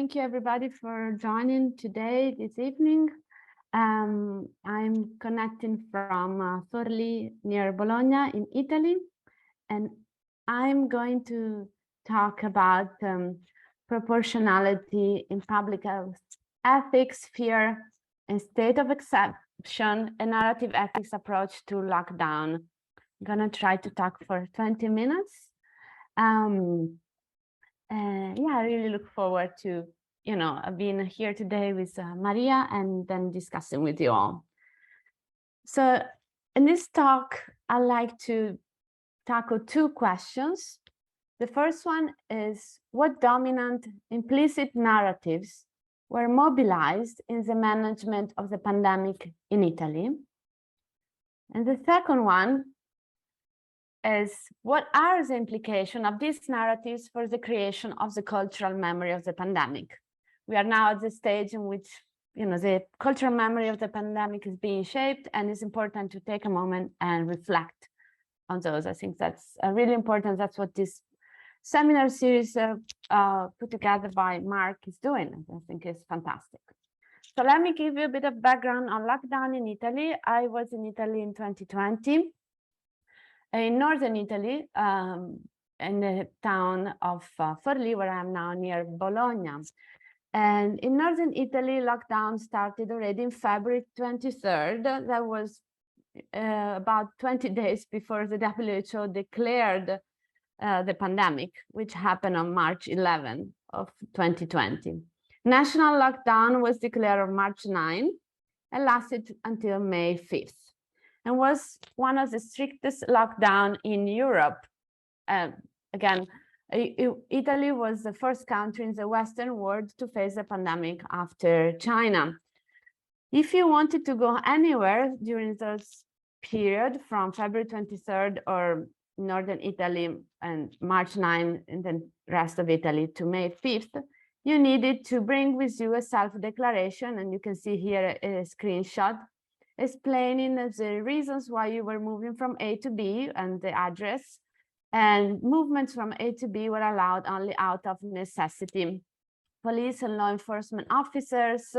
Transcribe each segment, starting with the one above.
thank you everybody for joining today, this evening. I'm connecting from Forlì near Bologna in Italy, and I'm going to talk about proportionality in public health ethics, fear, and state of exception, a narrative ethics approach to lockdown. I'm gonna try to talk for 20 minutes. Yeah, I really look forward to, being here today with Maria and then discussing with you all. So in this talk, I'd like to tackle two questions. The first one is, what dominant implicit narratives were mobilized in the management of the pandemic in Italy? And the second one is, what are the implications of these narratives for the creation of the cultural memory of the pandemic? We are now at the stage in which, the cultural memory of the pandemic is being shaped, and it's important to take a moment and reflect on those. I think that's really important. That's what this seminar series put together by Mark is doing. I think it's fantastic. So let me give you a bit of background on lockdown in Italy. I was in Italy in 2020. In northern Italy, in the town of Forlì, where I am now near Bologna. And in northern Italy, lockdown started already in February 23rd. That was about 20 days before the WHO declared the pandemic, which happened on March 11 of 2020. National lockdown was declared on March 9 and lasted until May 5th. And was one of the strictest lockdown in Europe. Again, Italy was the first country in the Western world to face the pandemic after China. If you wanted to go anywhere during this period from February 23rd or Northern Italy and March 9 and then rest of Italy to May 5th, you needed to bring with you a self-declaration, and you can see here a screenshot explaining the reasons why you were moving from A to B and the address, and movements from A to B were allowed only out of necessity. Police and law enforcement officers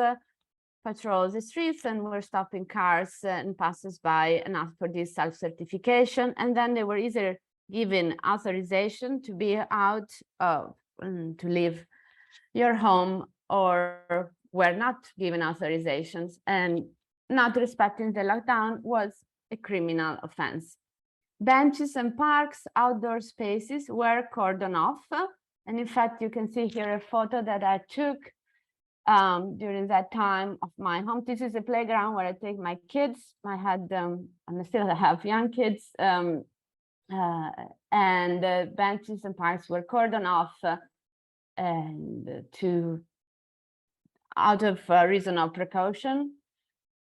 patrol the streets and were stopping cars and passers-by and asked for this self-certification, and then they were either given authorization to be out to leave your home, or were not given authorizations, and not respecting the lockdown was a criminal offense. Benches and parks, outdoor spaces were cordoned off. And in fact, you can see here a photo that I took during that time of my home. This is a playground where I take my kids. I had and I still have young kids. And the benches and parks were cordoned off and out of reason of precaution.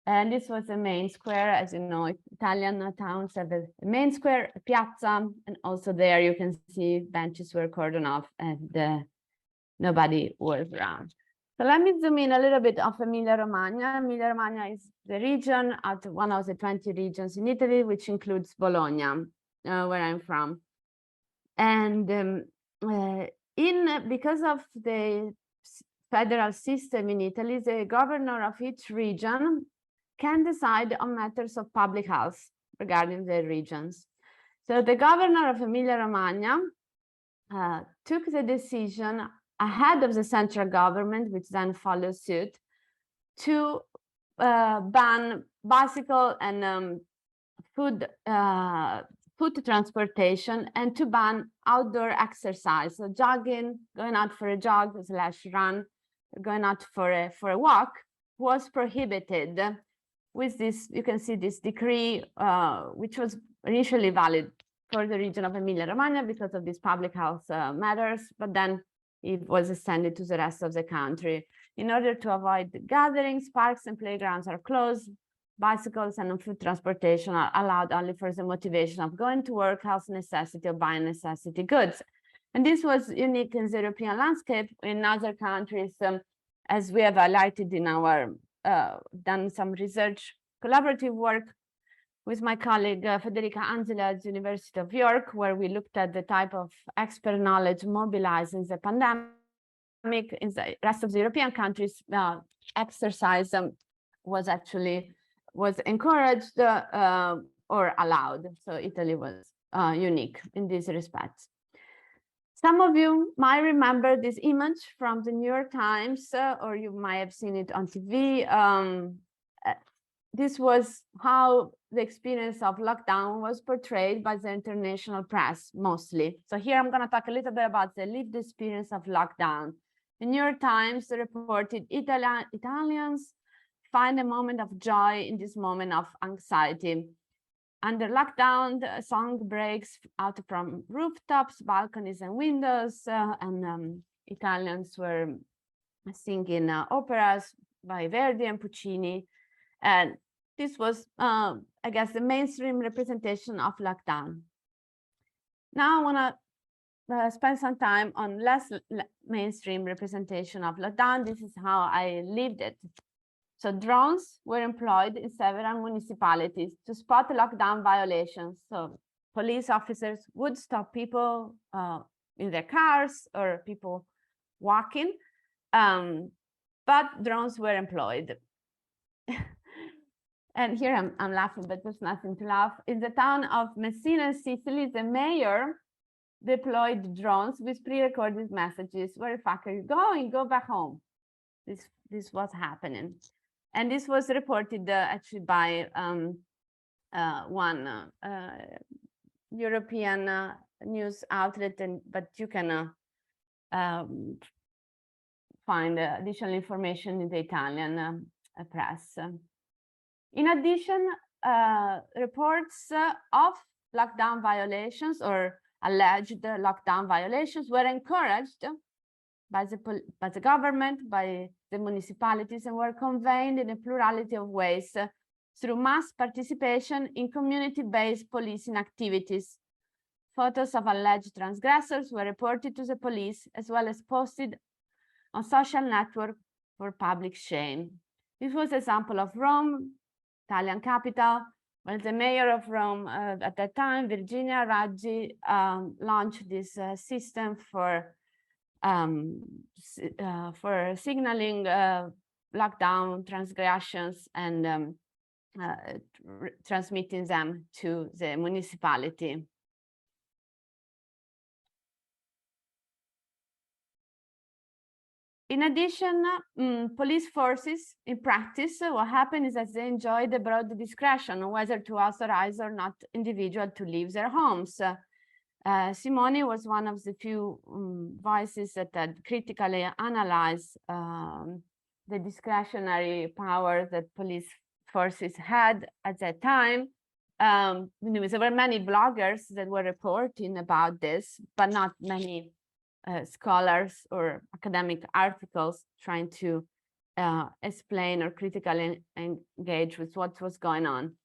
And this was the main square. As you know, Italian towns have a main square, a piazza, and also there you can see benches were cordoned off and nobody was around. So let me zoom in a little bit of Emilia-Romagna. Emilia-Romagna is the region out of one of the 20 regions in Italy, which includes Bologna, where I'm from. And because of the federal system in Italy, the governor of each region can decide on matters of public health regarding the regions. So the governor of Emilia-Romagna took the decision ahead of the central government, which then followed suit, to ban bicycle and food transportation, and to ban outdoor exercise. So jogging, going out for a jog / run, going out for a walk was prohibited. With this, you can see this decree, which was initially valid for the region of Emilia-Romagna because of these public health matters, but then it was extended to the rest of the country. In order to avoid gatherings, parks and playgrounds are closed. Bicycles and food transportation are allowed only for the motivation of going to work, health necessity, or buying necessity goods. And this was unique in the European landscape. In other countries, as we have highlighted in our done some research collaborative work with my colleague Federica Anzeli at the University of York, where we looked at the type of expert knowledge mobilized in the pandemic. in the rest of the European countries, exercise was encouraged or allowed. So Italy was unique in this respect. Some of you might remember this image from the New York Times, or you might have seen it on TV. This was how the experience of lockdown was portrayed by the international press, mostly. So here I'm going to talk a little bit about the lived experience of lockdown. The New York Times reported Italians find a moment of joy in this moment of anxiety. Under lockdown, the song breaks out from rooftops, balconies, and windows, and Italians were singing operas by Verdi and Puccini. And this was, I guess, the mainstream representation of lockdown. Now I want to spend some time on less mainstream representation of lockdown. This is how I lived it. So drones were employed in several municipalities to spot lockdown violations. So police officers would stop people in their cars or people walking, but drones were employed. And here I'm laughing, but there's nothing to laugh. In the town of Messina, Sicily, the mayor deployed drones with pre-recorded messages. Where the fuck are you going? Go back home. This was happening. And this was reported actually by one European news outlet, but you can find additional information in the Italian press. In addition, reports of lockdown violations or alleged lockdown violations were encouraged by the government, by the municipalities, and were conveyed in a plurality of ways through mass participation in community-based policing activities. Photos of alleged transgressors were reported to the police, as well as posted on social networks for public shame. This was an example of Rome, Italian capital, where the mayor of Rome at that time, Virginia Raggi, launched this system for signaling lockdown transgressions and transmitting them to the municipality. In addition, police forces, in practice, what happened is that they enjoyed a broad discretion on whether to authorize or not individuals to leave their homes. Simone was one of the few voices that had critically analyzed the discretionary power that police forces had at that time. There were many bloggers that were reporting about this, but not many scholars or academic articles trying to explain or critically engage with what was going on.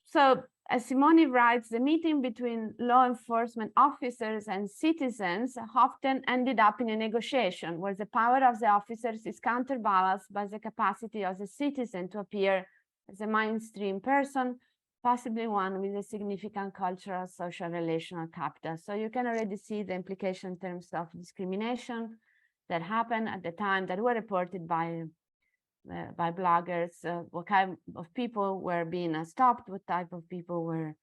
So as Simone writes, the meeting between law enforcement officers and citizens often ended up in a negotiation where the power of the officers is counterbalanced by the capacity of the citizen to appear as a mainstream person, possibly one with a significant cultural, social, relational capital. So you can already see the implication in terms of discrimination that happened at the time that were reported by bloggers, what kind of people were being stopped, what type of people were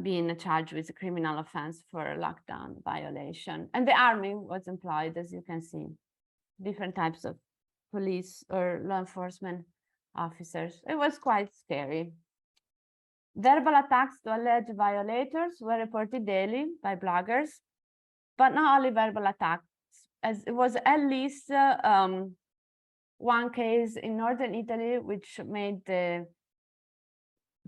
being charged with a criminal offense for lockdown violation. And the army was employed, as you can see, different types of police or law enforcement officers. It was quite scary. Verbal attacks to alleged violators were reported daily by bloggers, but not only verbal attacks, as it was at least one case in northern Italy, which made the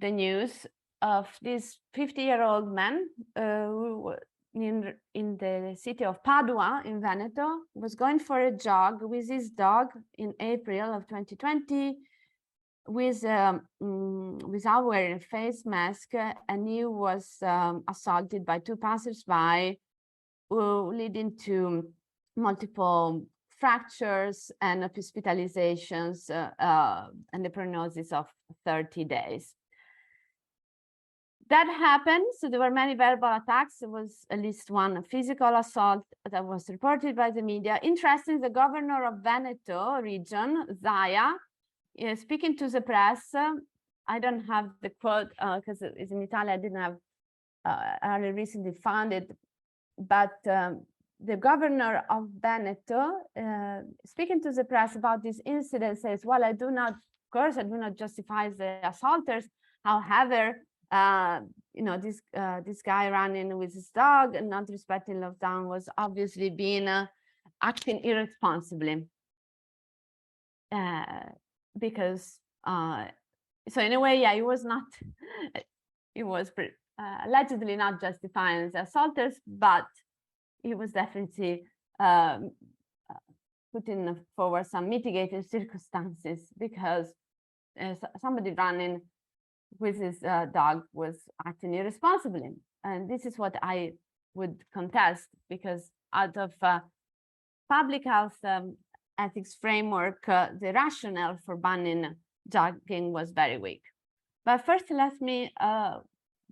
news, of this 50-year-old man who in the city of Padua in Veneto was going for a jog with his dog in April of 2020 without wearing a face mask, and he was assaulted by two passers-by, leading to multiple fractures and hospitalizations and the prognosis of 30 days. that happened. So there were many verbal attacks. There was at least one physical assault that was reported by the media. Interesting, the governor of Veneto region, Zaia, speaking to the press. I don't have the quote because it's in Italian. I didn't have, I only recently found it. But the governor of Veneto, speaking to the press about this incident, says, well, I do not, of course, I do not justify the assaulters. However, this guy running with his dog and not respecting lockdown was obviously being acting irresponsibly. Because, so in a way, yeah, he was not, he was allegedly not justifying the assaulters, but he was definitely putting forward some mitigating circumstances because somebody running with his dog was acting irresponsibly. And this is what I would contest, because out of public health ethics framework, the rationale for banning jogging was very weak. But first, let me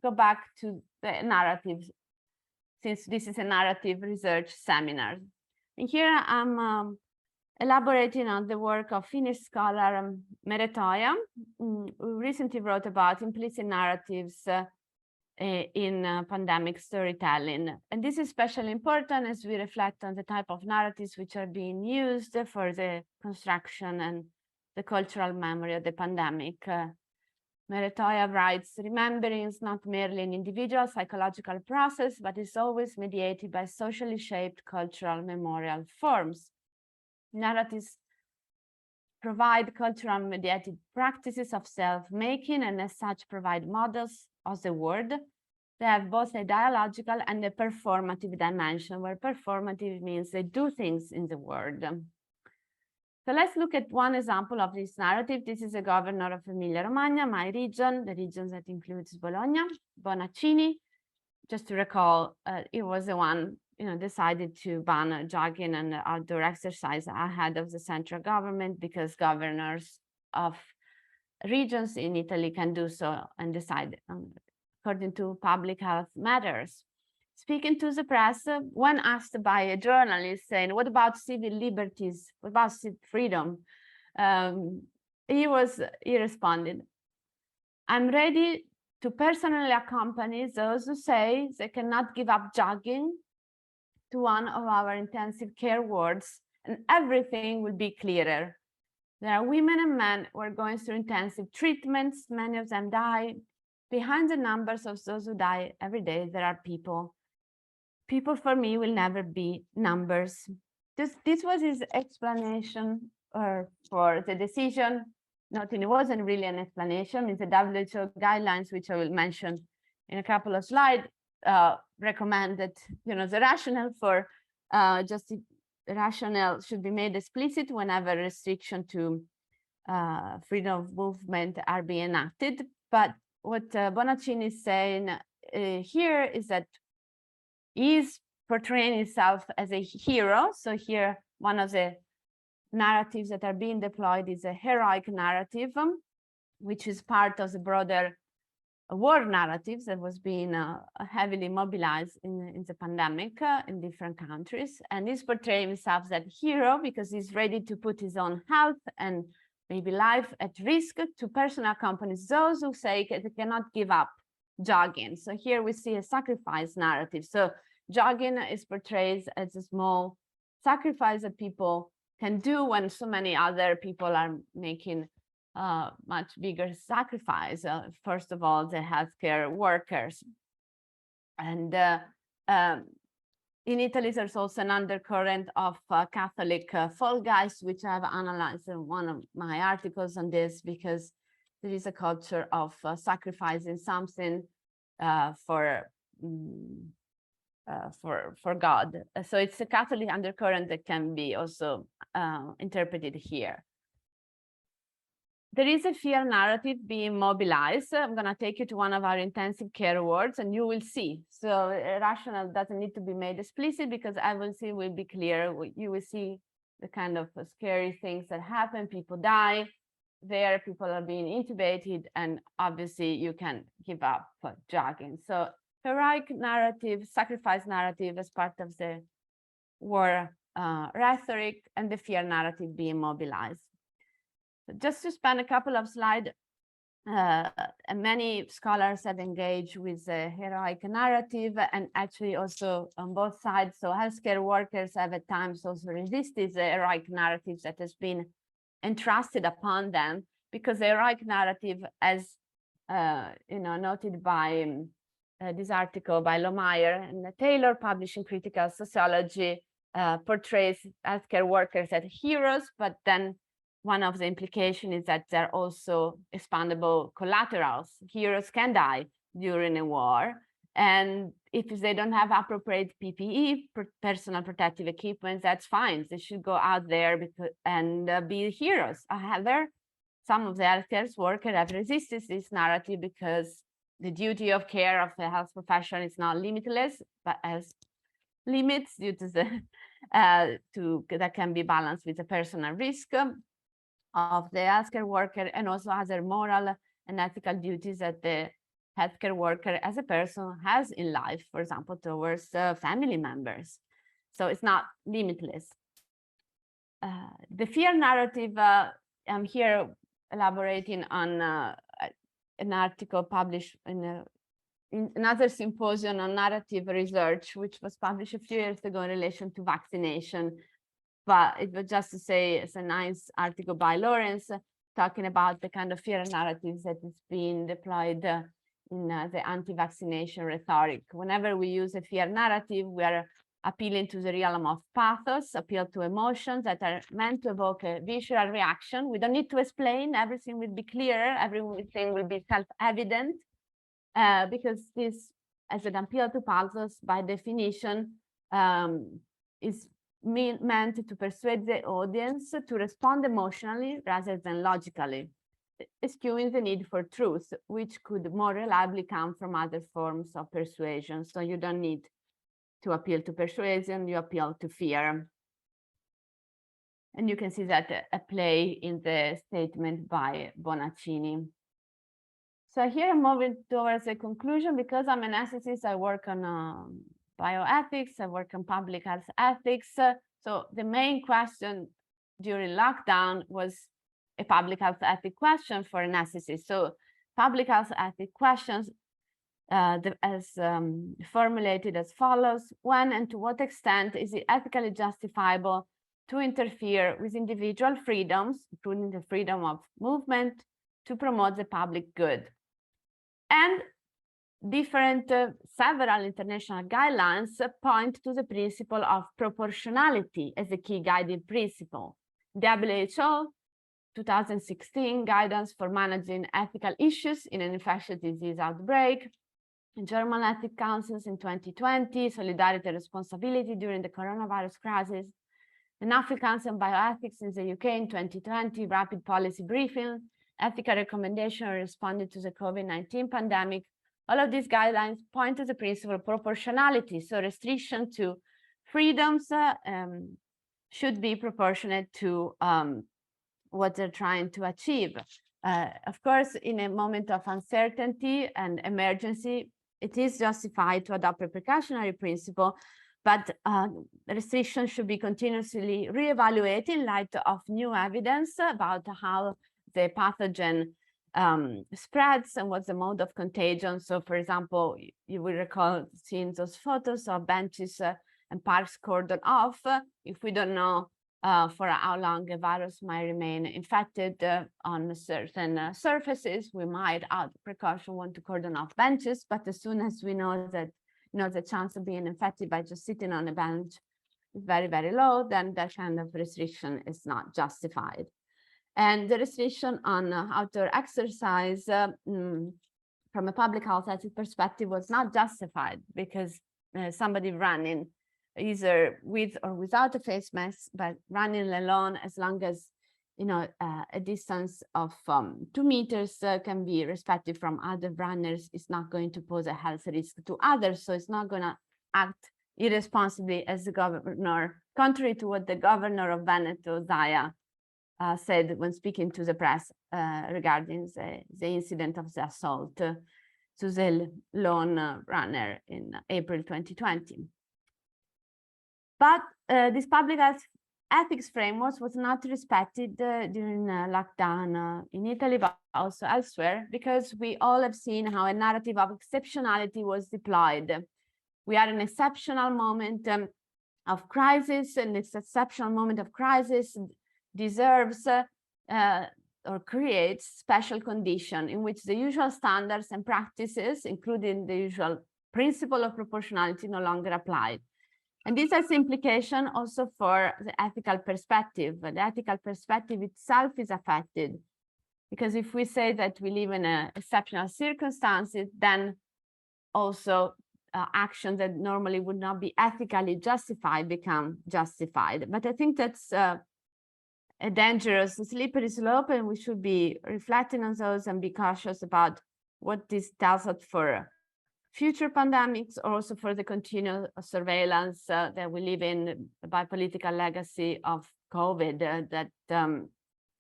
go back to the narratives, since this is a narrative research seminar. And here I'm elaborating on the work of Finnish scholar Meretoja, who recently wrote about implicit narratives in pandemic storytelling. And this is especially important as we reflect on the type of narratives which are being used for the construction and the cultural memory of the pandemic. Meretoja writes, remembering is not merely an individual psychological process, but is always mediated by socially shaped cultural memorial forms. Narratives provide cultural mediated practices of self-making, and as such provide models of the word. They have both a dialogical and a performative dimension, where performative means they do things in the word. So let's look at one example of this narrative. This is a governor of Emilia-Romagna, my region, the region that includes Bologna, Bonaccini. Just to recall, it was the one decided to ban jogging and outdoor exercise ahead of the central government, because governors of regions in Italy can do so and decide according to public health matters. Speaking to the press, when asked by a journalist saying, what about civil liberties? What about freedom? He responded, I'm ready to personally accompany those who say they cannot give up jogging to one of our intensive care wards, and everything will be clearer. There are women and men who are going through intensive treatments. Many of them die. Behind the numbers of those who die every day, there are people. People for me will never be numbers. This was his explanation for the decision. Nothing, it wasn't really an explanation. It's the WHO guidelines, which I will mention in a couple of slides, recommend that the rationale for the rationale should be made explicit whenever restriction to freedom of movement are being enacted. But what Bonaccini is saying here is that he's portraying himself as a hero. So here, one of the narratives that are being deployed is a heroic narrative, which is part of the broader war narratives that was being heavily mobilized in the pandemic in different countries. And he's portraying himself as a hero because he's ready to put his own health and maybe life at risk to personal companies, those who say they cannot give up jogging. So here we see a sacrifice narrative. So jogging is portrayed as a small sacrifice that people can do when so many other people are making much bigger sacrifice. First of all, the healthcare workers. And in Italy, there's also an undercurrent of Catholic fall guys, which I've analyzed in one of my articles on this, because there is a culture of sacrificing something for God. So it's a Catholic undercurrent that can be also interpreted here. There is a fear narrative being mobilized. I'm going to take you to one of our intensive care wards and you will see. So rationale doesn't need to be made explicit, because I will see will be clear. You will see the kind of scary things that happen. People die. there people are being intubated, and obviously you can give up jogging. So heroic narrative, sacrifice narrative as part of the war rhetoric, and the fear narrative being mobilized. So just to spend a couple of slides, and many scholars have engaged with the heroic narrative, and actually also on both sides. So healthcare workers have at times also resisted the heroic narratives that has been entrusted upon them, because the heroic narrative, as noted by this article by Lohmeyer and Taylor, published in Critical Sociology, portrays healthcare workers as heroes, but then one of the implications is that they're also expandable collaterals. Heroes can die during a war, and if they don't have appropriate PPE, personal protective equipment, that's fine. They should go out there and be heroes. However, some of the healthcare workers have resisted this narrative because the duty of care of the health profession is not limitless, but has limits due to the that can be balanced with the personal risk of the healthcare worker, and also other moral and ethical duties that the healthcare worker as a person has in life, for example, towards family members. So it's not limitless. The fear narrative, I'm here elaborating on an article published in another symposium on narrative research, which was published a few years ago in relation to vaccination. But it was just to say, it's a nice article by Lawrence talking about the kind of fear narratives that is being deployed in the anti-vaccination rhetoric. Whenever we use a fear narrative, we are appealing to the realm of pathos, appeal to emotions that are meant to evoke a visceral reaction. We don't need to explain, everything will be clear, everything will be self-evident, because this, as an appeal to pathos, by definition, is meant to persuade the audience to respond emotionally rather than logically, eschewing the need for truth, which could more reliably come from other forms of persuasion. So you don't need to appeal to persuasion, you appeal to fear. And you can see that at play in the statement by Bonaccini. So here I'm moving towards a conclusion. Because I'm an ethicist, I work on bioethics, I work on public health ethics. So the main question during lockdown was a public health ethics question for an ethicist. So public health ethics questions formulated as follows: when and to what extent is it ethically justifiable to interfere with individual freedoms, including the freedom of movement, to promote the public good? And different several international guidelines point to the principle of proportionality as a key guiding principle. WHO 2016 guidance for managing ethical issues in an infectious disease outbreak, German Ethics Councils in 2020, Solidarity and Responsibility during the coronavirus crisis, the National Council on Bioethics in the UK in 2020, Rapid Policy Briefing, Ethical Recommendation responding to the COVID-19 pandemic. All of these guidelines point to the principle of proportionality. So restriction to freedoms should be proportionate to what they're trying to achieve. Of course, in a moment of uncertainty and emergency, it is justified to adopt a precautionary principle, but restrictions should be continuously reevaluated in light of new evidence about how the pathogen spreads and what's the mode of contagion. So, for example, you will recall seeing those photos of benches and parks cordoned off. If we don't know for how long a virus might remain infected on certain surfaces, we might, out of precaution, want to cordon off benches. But as soon as we know that the chance of being infected by just sitting on a bench is very, very low, then that kind of restriction is not justified. And the restriction on outdoor exercise from a public health ethics perspective was not justified, because somebody running either with or without a face mask, but running alone, as long as a distance of 2 meters can be respected from other runners, is not going to pose a health risk to others. So it's not going to act irresponsibly as the governor, contrary to what the governor of Veneto, Zaia, said when speaking to the press regarding the incident of the assault to the lone runner in April 2020. But this public health ethics framework was not respected during lockdown in Italy, but also elsewhere, because we all have seen how a narrative of exceptionality was deployed. We are in an exceptional moment of crisis, and this exceptional moment of crisis deserves or creates special condition in which the usual standards and practices, including the usual principle of proportionality, no longer apply. And this has implication also for the ethical perspective. The ethical perspective itself is affected, because if we say that we live in exceptional circumstances, then also actions that normally would not be ethically justified become justified. But I think that's a dangerous, slippery slope, and we should be reflecting on those and be cautious about what this tells us for future pandemics, or also for the continued surveillance that we live in by political legacy of COVID that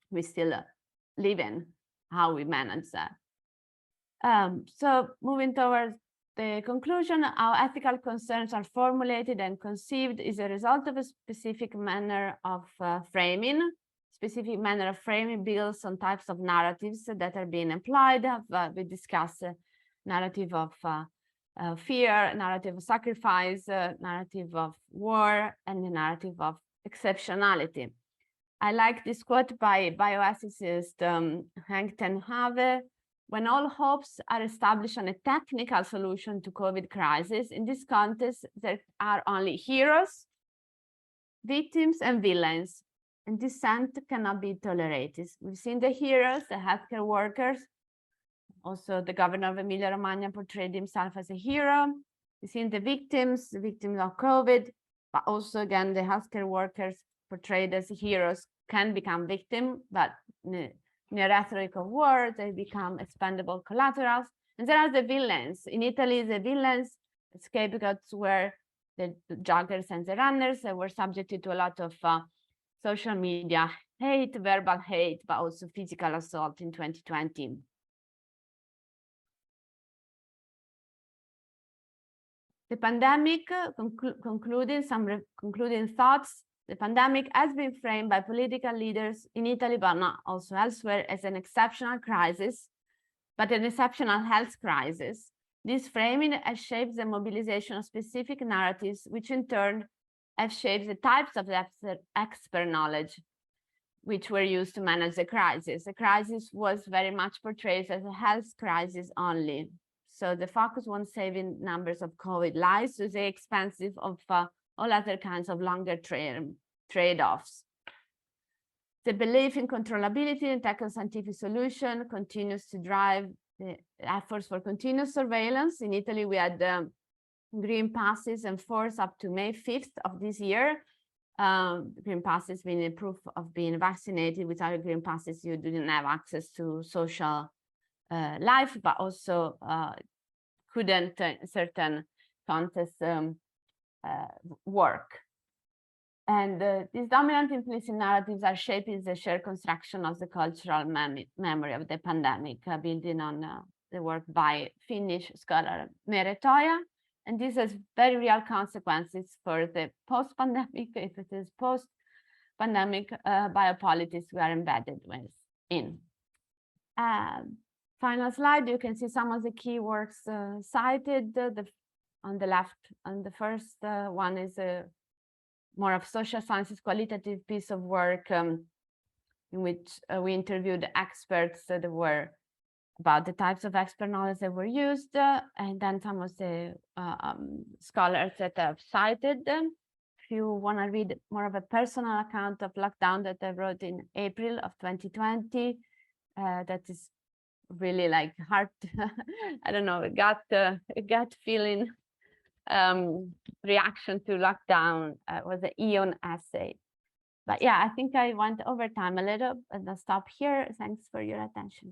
we still live in, how we manage that. So moving towards the conclusion, our ethical concerns are formulated and conceived is a result of a specific manner of framing. Specific manner of framing builds on types of narratives that are being applied. We discussed narrative of fear, narrative of sacrifice, narrative of war, and the narrative of exceptionality. I like this quote by bioethicist Henk ten Have: when all hopes are established on a technical solution to COVID crisis, in this context, there are only heroes, victims, and villains, and dissent cannot be tolerated. We've seen the heroes, the healthcare workers. Also, the governor of Emilia-Romagna portrayed himself as a hero. We've seen the victims of COVID, but also, again, the healthcare workers portrayed as heroes can become victims, but in a rhetoric of war, they become expendable collaterals. And there are the villains. In Italy, the villains, scapegoats, were the joggers and the runners that were subjected to a lot of social media hate, verbal hate, but also physical assault in 2020. The pandemic, concluding thoughts, the pandemic has been framed by political leaders in Italy, but not also elsewhere, as an exceptional crisis, but an exceptional health crisis. This framing has shaped the mobilization of specific narratives, which in turn have shaped the types of expert knowledge which were used to manage the crisis. The crisis was very much portrayed as a health crisis only. So the focus on saving numbers of COVID lives to the expense of all other kinds of longer trade-offs. The belief in controllability and techno-scientific solution continues to drive the efforts for continuous surveillance. In Italy, we had green passes enforced up to May 5th of this year. Green passes being a proof of being vaccinated. Without green passes, you didn't have access to social life, but also couldn't in certain contexts work. And these dominant implicit narratives are shaping the shared construction of the cultural memory of the pandemic, building on the work by Finnish scholar Mere Toija. And this has very real consequences for the post-pandemic, if it is post-pandemic biopolitics we are embedded in. Final slide, you can see some of the key works cited. On the left, and the first one is more of social sciences qualitative piece of work in which we interviewed experts that were about the types of expert knowledge that were used, and then some of the scholars that have cited them. If you want to read more of a personal account of lockdown that I wrote in April of 2020, that is really like heart, I don't know, a gut feeling reaction to lockdown was an Eon essay. But yeah, I think I went over time a little, and I'll stop here. Thanks for your attention.